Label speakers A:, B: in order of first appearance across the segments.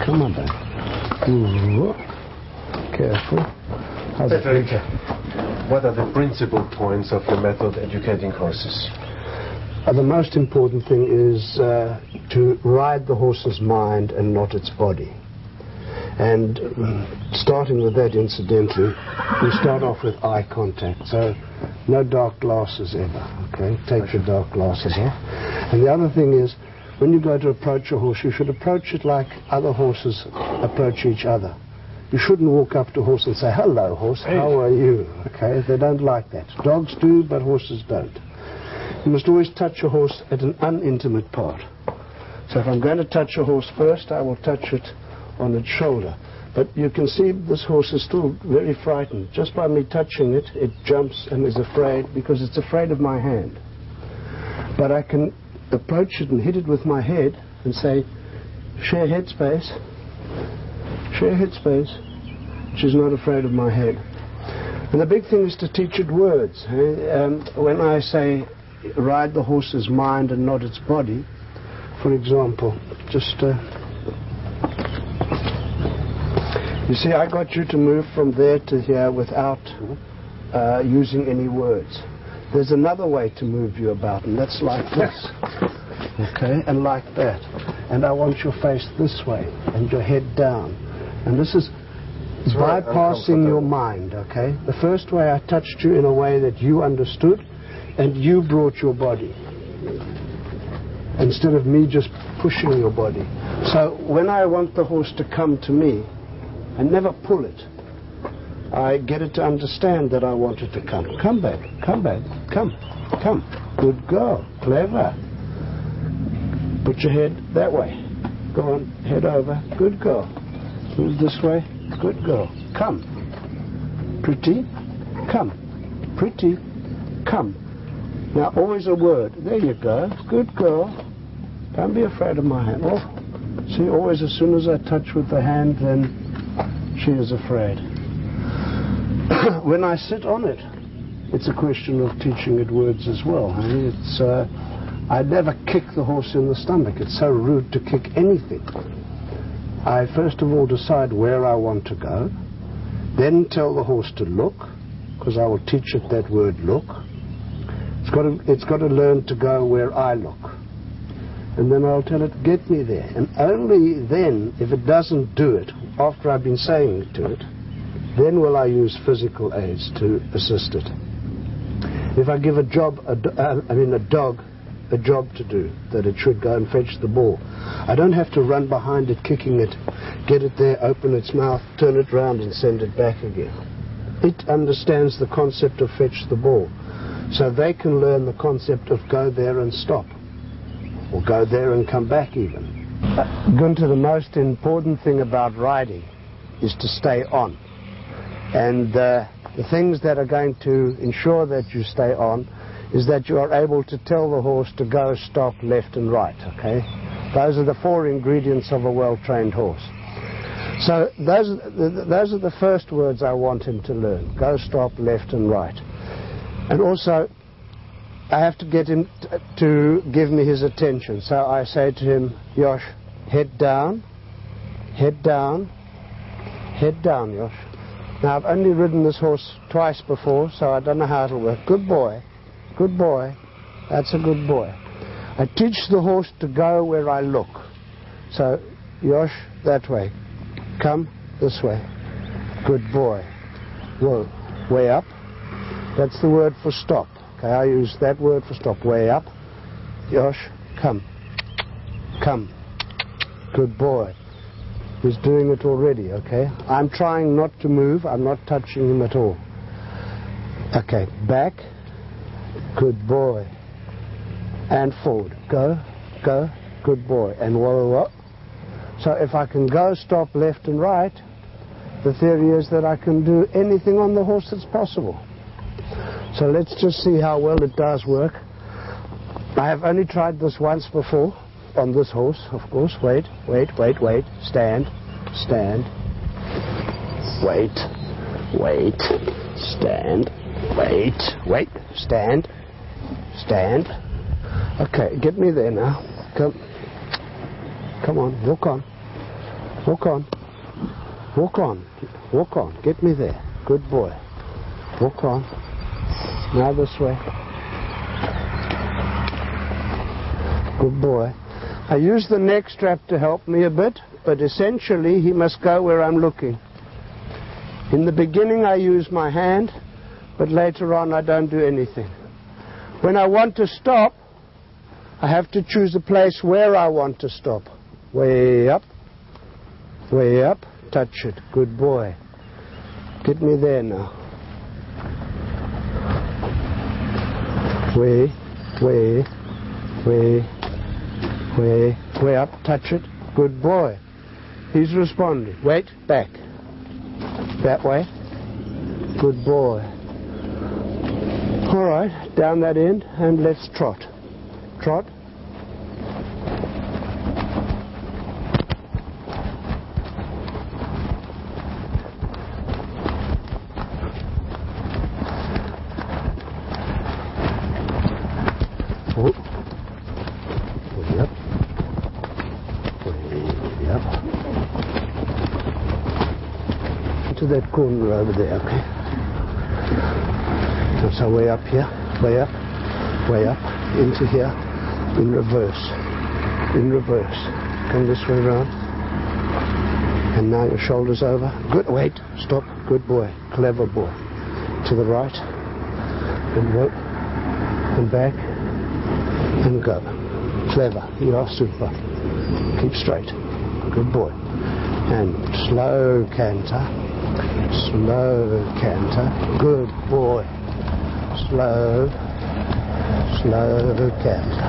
A: Come on back. Ooh. Careful. How's it, Peter?
B: What are the principal points of your method educating horses?
A: The most important thing is to ride the horse's mind and not its body. And starting with that, incidentally, we start off with eye contact. So no dark glasses ever, okay? Take your dark glasses off. And the other thing is, when you go to approach a horse, you should approach it like other horses approach each other. You shouldn't walk up to a horse and say, hello, horse, how are you? Okay, they don't like that. Dogs do, but horses don't. You must always touch a horse at an unintimate part. So if I'm going to touch a horse first, I will touch it on its shoulder. But you can see this horse is still very frightened. Just by me touching it, it jumps and is afraid because it's afraid of my hand. But I can approach it and hit it with my head and say, share head space. Share head space. She's not afraid of my head. And the big thing is to teach it words. When I say ride the horse's mind and not its body, for example, just you see, I got you to move from there to here without using any words. There's another way to move you about, and that's like this, okay, and like that. And I want your face this way and your head down. And this is bypassing your mind, okay? The first way I touched you in a way that you understood, and you brought your body, instead of me just pushing your body. So when I want the horse to come to me, I never pull it. I get it to understand that I want it to come. Come back, come back, come, come. Good girl, clever. Put your head that way. Go on, head over. Good girl. Move this way. Good girl. Come. Pretty. Come. Pretty. Come. Now, always a word. There you go. Good girl. Don't be afraid of my hand. Oh, see, always as soon as I touch with the hand, then she is afraid. When I sit on it, it's a question of teaching it words as well. It's, I never kick the horse in the stomach. It's so rude to kick anything. I first of all decide where I want to go, then tell the horse to look, because I will teach it that word look. It's got to learn to go where I look. And then I'll tell it, get me there. And only then, if it doesn't do it, after I've been saying it to it, then will I use physical aids to assist it. If I give a dog a job to do, that it should go and fetch the ball, I don't have to run behind it, kicking it, get it there, open its mouth, turn it round and send it back again. It understands the concept of fetch the ball. So they can learn the concept of go there and stop, or go there and come back even. Gunther, the most important thing about riding is to stay on. And the things that are going to ensure that you stay on is that you are able to tell the horse to go, stop, left and right, okay? Those are the 4 ingredients of a well-trained horse. So those are the first words I want him to learn. Go, stop, left and right. And also, I have to get him to give me his attention. So I say to him, Yosh, head down, head down, head down, Yosh. Now, I've only ridden this horse twice before, so I don't know how it'll work. Good boy. Good boy. That's a good boy. I teach the horse to go where I look. So, Yosh, that way. Come this way. Good boy. Whoa. Way up. That's the word for stop. Okay, I use that word for stop. Way up. Yosh, come. Come. Good boy. He's doing it already, okay? I'm trying not to move. I'm not touching him at all. Okay, back. Good boy. And forward. Go, go. Good boy. And whoa, whoa. So if I can go, stop, left and right, the theory is that I can do anything on the horse that's possible. So let's just see how well it does work. I have only tried this once before. On this horse, of course. Wait, wait, wait, wait. Stand, stand. Wait, wait. Stand, wait, wait. Stand, stand. Okay, get me there now. Come on, walk on. Walk on. Walk on. Walk on. Get me there. Good boy. Walk on. Now this way. Good boy. I use the neck strap to help me a bit, but essentially he must go where I'm looking. In the beginning I use my hand, but later on I don't do anything. When I want to stop, I have to choose a place where I want to stop. Way up, touch it. Good boy. Get me there now. Way up, touch it. Good boy. He's responding. Wait, back. That way. Good boy. All right, down that end, and let's trot. Trot. Oh. Way up. Way up. To that corner over there, okay? So way up here, way up, into here, in reverse. Come this way around. And now your shoulders over. Good, wait, stop, good boy, clever boy. To the right, and whoa, and back, and go. Clever, you are super. Keep straight, good boy. And slow canter, good boy. Slow canter.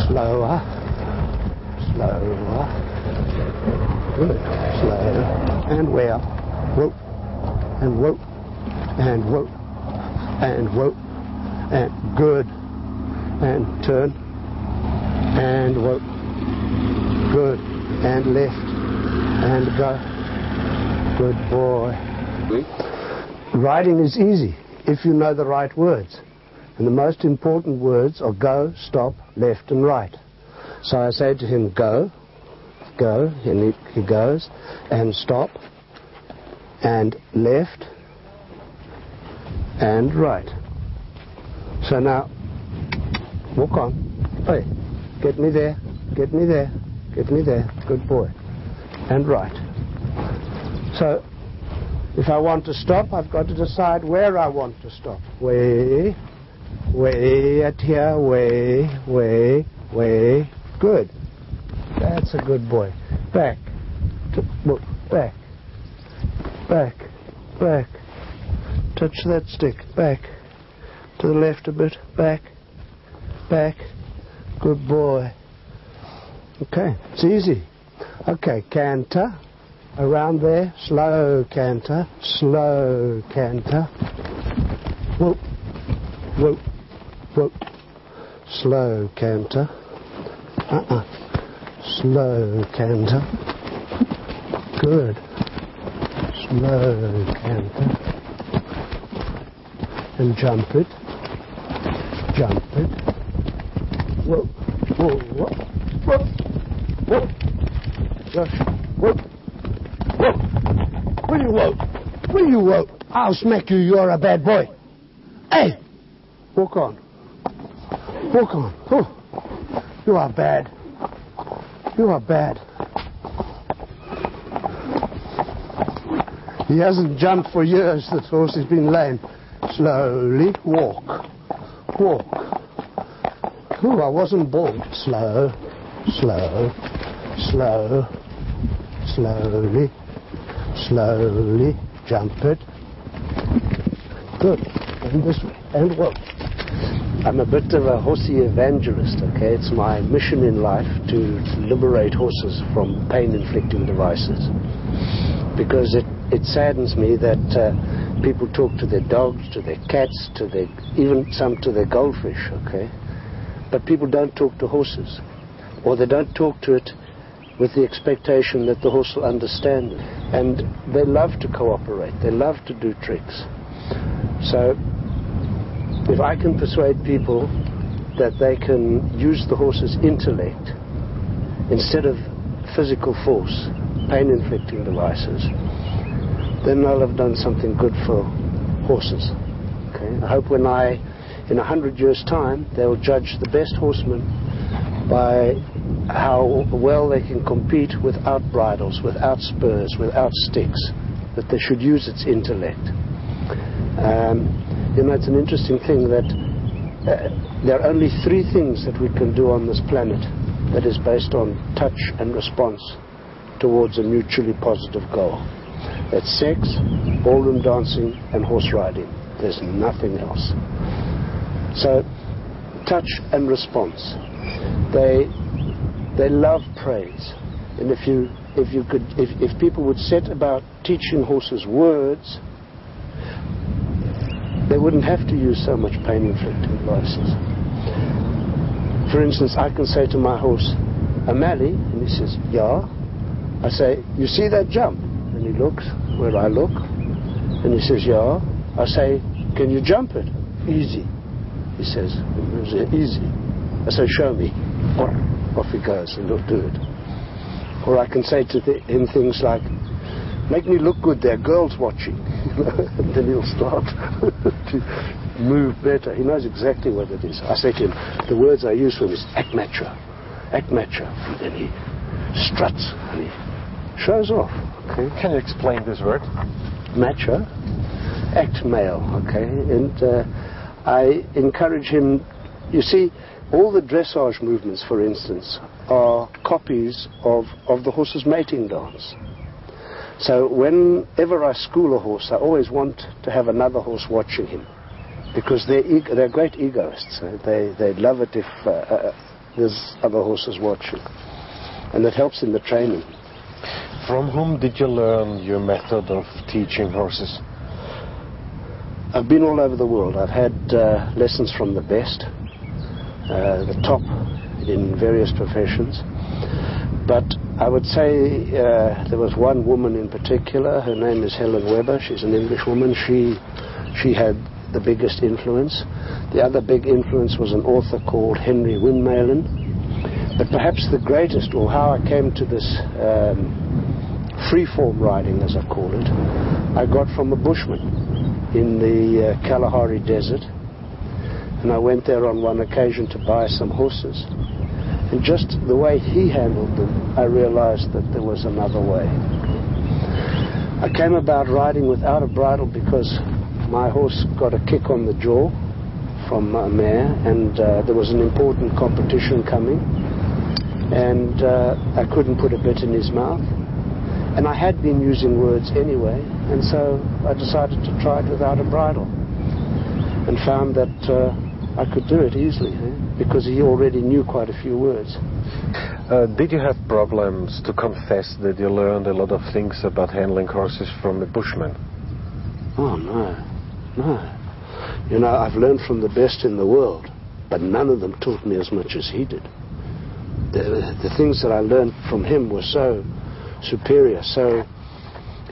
A: Slower. Good. Slow. And way up. Whoop. And whoop. And whoop. And whoop. And good. And turn. And whoop. Good. And left. And go. Good boy. Riding is easy if you know the right words. And the most important words are go, stop, left and right. So I say to him, go, and he goes, and stop, and left, and right. So now, walk on. Hey, get me there, good boy. And right. So, if I want to stop, I've got to decide where I want to stop. Way at here, way. Good. That's a good boy. Back. Back. Touch that stick. Back. To the left a bit. Back. Good boy. Okay, it's easy. Okay, canter. Around there, slow canter. Whoop. Slow canter. Slow canter. Good. Slow canter. And jump it. Whoop. Josh, whoop. Will you whoop? I'll smack you, you're a bad boy. Hey! Walk on. Oh, you are bad. He hasn't jumped for years, the horse has been lame. Slowly walk. Oh, I wasn't born. Slowly. Jump it. Good. And this way. And walk. I'm a bit of a horsey evangelist, okay? It's my mission in life to liberate horses from pain-inflicting devices. Because it saddens me that people talk to their dogs, to their cats, even some to their goldfish, okay? But people don't talk to horses. Or they don't talk to it with the expectation that the horse will understand it. And they love to cooperate. They love to do tricks. So if I can persuade people that they can use the horse's intellect instead of physical force, pain-inflicting devices, then I'll have done something good for horses. Okay? I hope in 100 years' time, they'll judge the best horsemen by how well they can compete without bridles, without spurs, without sticks, that they should use its intellect. It's an interesting thing that there are only 3 things that we can do on this planet that is based on touch and response towards a mutually positive goal. That's sex, ballroom dancing, and horse riding. There's nothing else. So, touch and response. They love praise. And if people would set about teaching horses words, they wouldn't have to use so much pain-inflicting devices. For instance, I can say to my horse, "Amali," and he says, "Yeah." I say, "You see that jump?" And he looks where I look, and he says, "Yeah." I say, "Can you jump it?" "Easy." He says, "Easy." I say, "Show me." Off he goes, and he'll do it. Or I can say to him things like, "Make me look good, there are girls watching." And then he'll start to move better. He knows exactly what it is. I say to him, the words I use for him is act macho, act macho. And then he struts and he shows off. Okay?
B: Can you explain this word?
A: Macho, act male. Okay, and I encourage him. You see, all the dressage movements, for instance, are copies of the horse's mating dance. So whenever I school a horse, I always want to have another horse watching him, because they're great egoists. They love it if there's other horses watching, and it helps in the training.
B: From whom did you learn your method of teaching horses?
A: I've been all over the world. I've had lessons from the best, the top in various professions. But I would say there was one woman in particular. Her name is Helen Weber. She's an English woman. She had the biggest influence. The other big influence was an author called Henry Windmalen. But perhaps the greatest, or how I came to this free-form riding, as I call it, I got from a bushman in the Kalahari Desert. And I went there on one occasion to buy some horses. And just the way he handled them, I realized that there was another way. I came about riding without a bridle because my horse got a kick on the jaw from a mare, and there was an important competition coming, and I couldn't put a bit in his mouth. And I had been using words anyway, and so I decided to try it without a bridle, and found that I could do it easily, because he already knew quite a few words.
B: Did you have problems to confess that you learned a lot of things about handling horses from a bushman?
A: Oh, no. You know, I've learned from the best in the world, but none of them taught me as much as he did. The things that I learned from him were so superior, so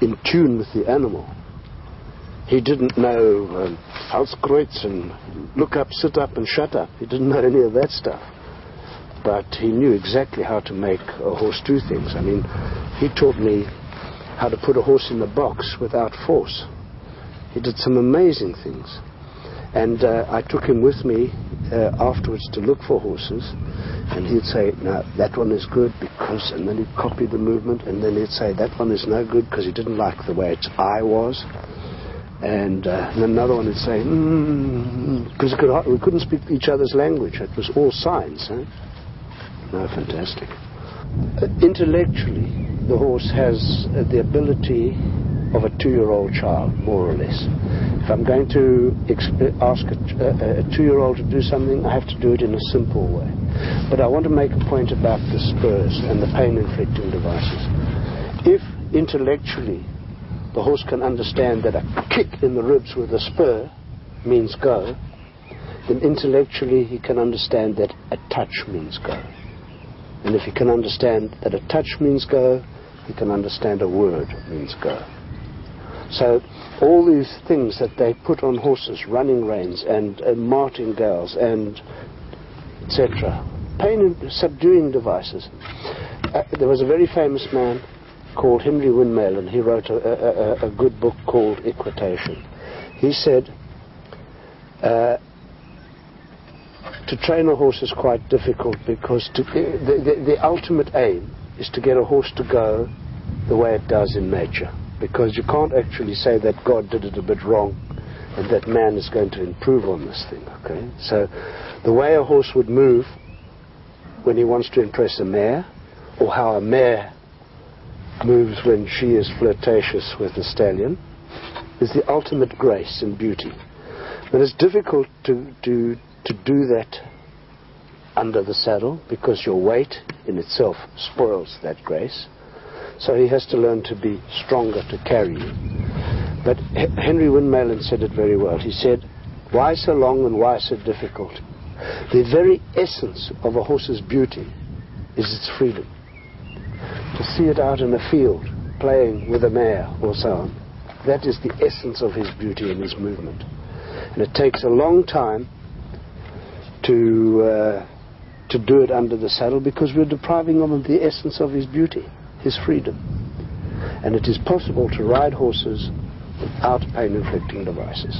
A: in tune with the animal. He didn't know Falskreuz and look up, sit up, and shut up. He didn't know any of that stuff. But he knew exactly how to make a horse do things. I mean, he taught me how to put a horse in the box without force. He did some amazing things. And I took him with me afterwards to look for horses. And he'd say, "No, that one is good because," and then he'd copy the movement. And then he'd say, "That one is no good because he didn't like the way its eye was." And then another one would say, because we couldn't speak each other's language. It was all signs. No, fantastic. Intellectually, the horse has the ability of a 2-year-old child, more or less. If I'm going to ask a 2-year-old to do something, I have to do it in a simple way. But I want to make a point about the spurs and the pain-inflicting devices. If intellectually the horse can understand that a kick in the ribs with a spur means go, then intellectually he can understand that a touch means go. And if he can understand that a touch means go, he can understand a word means go. So all these things that they put on horses, running reins and martingales and etc., pain and subduing devices. There was a very famous man called Henry Windmeilen. He wrote a good book called Equitation. He said, to train a horse is quite difficult because the ultimate aim is to get a horse to go the way it does in nature, because you can't actually say that God did it a bit wrong and that man is going to improve on this thing, okay? So the way a horse would move when he wants to impress a mare, or how a mare moves when she is flirtatious with a stallion, is the ultimate grace and beauty. But it's difficult to do that under the saddle, because your weight in itself spoils that grace. So he has to learn to be stronger to carry you. But Henry Windmeilen said it very well. He said, why so long and why so difficult? The very essence of a horse's beauty is its freedom. To see it out in a field, playing with a mare or so on, that is the essence of his beauty and his movement. And it takes a long time to do it under the saddle, because we're depriving him of the essence of his beauty, his freedom. And it is possible to ride horses without pain-inflicting devices.